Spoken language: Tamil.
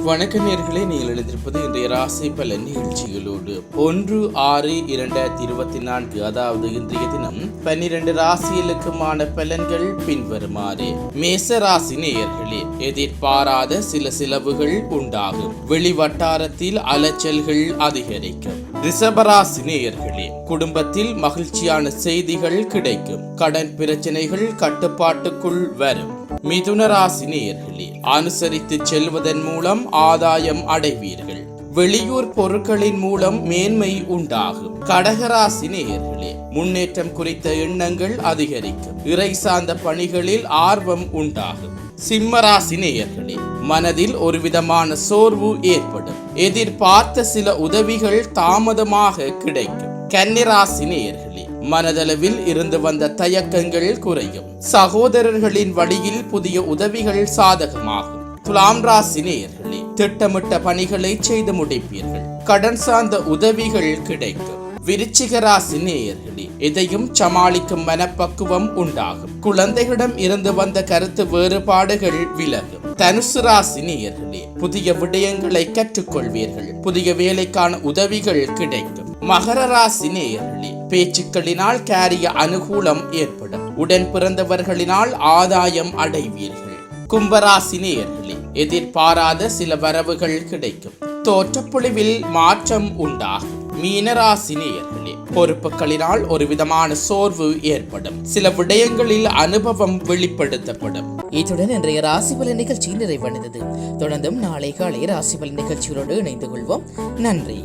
வணக்க நேயர்களே, நீங்கள் எழுந்திருப்பது இன்றைய ராசி பலன் நிகழ்ச்சிகளோடு 1/6/2024, அதாவது இன்றைய தினம் 12 ராசிகளுக்குமான பலன்கள் பின்வருமாறு. மேச ராசி நேயர்களே, எதிர்பாராத சில செலவுகள் உண்டாகும். வெளி வட்டாரத்தில் அலைச்சல்கள் அதிகரிக்கும். ரிஷபராசி நேயர்களே, குடும்பத்தில் மகிழ்ச்சியான செய்திகள் கிடைக்கும். கடன் பிரச்சனைகள் கட்டுப்பாட்டுக்குள் வரும். மிதுன ராசி நேயர்களே, அனுசரித்து செல்வதன் மூலம் ஆதாயம் அடைவீர்கள். வெளியூர் பொருட்களின் மூலம் மேன்மை உண்டாகும். கடகராசி நேயர்களே, முன்னேற்றம் குறித்த எண்ணங்கள் அதிகரிக்கும். இறை சார்ந்த பணிகளில் ஆர்வம் உண்டாகும். சிம்மராசி நேயர்களே, மனதில் ஒரு விதமான சோர்வு ஏற்படும். எதிர்பார்த்த சில உதவிகள் தாமதமாக கிடைக்கும். கன்னிராசி நேயர்களே, மனதளவில் இருந்து வந்த தயக்கங்கள் குறையும். சகோதரர்களின் வழியில் புதிய உதவிகள் சாதகமாகும். துலாம் ராசி நேயர்களே, திட்டமிட்ட பணிகளை செய்து முடிப்பீர்கள். கடன் சார்ந்த உதவிகள் கிடைக்கும். விருச்சிக ராசி நேயர்களே, எதையும் சமாளிக்கும் மனப்பக்குவம் உண்டாகும். குழந்தைகளிடம் இருந்து வந்த கருத்து வேறுபாடுகள் விலகும். தனுசு ராசி நேயர்களே, புதிய விடயங்களை கற்றுக்கொள்வீர்கள். புதிய வேலைக்கான உதவிகள் கிடைக்கும். மகர ராசி நேயர்களே, பேச்சுக்களினால் காரிய அனுகூலம் ஏற்படும். உடன் பிறந்தவர்களினால் ஆதாயம் அடைவீர்கள். கும்பராசி நேயர்களே, எதிர்பாராத சில வரவுகள் கிடைக்கும். தோற்றப்பொழிவில் மாற்றம் உண்டாகும். மீனராசி நேயர்களே, பொறுப்புகளினால் ஒரு விதமான சோர்வு ஏற்படும். சில விடயங்களில் அனுபவம் வெளிப்படுத்தப்படும். இத்துடன் இன்றைய ராசிபலன் நிகழ்ச்சி நிறைவடைந்தது. தொடர்ந்தும் நாளை காலை ராசிபலன் நிகழ்ச்சிகளோடு இணைந்து கொள்வோம். நன்றி.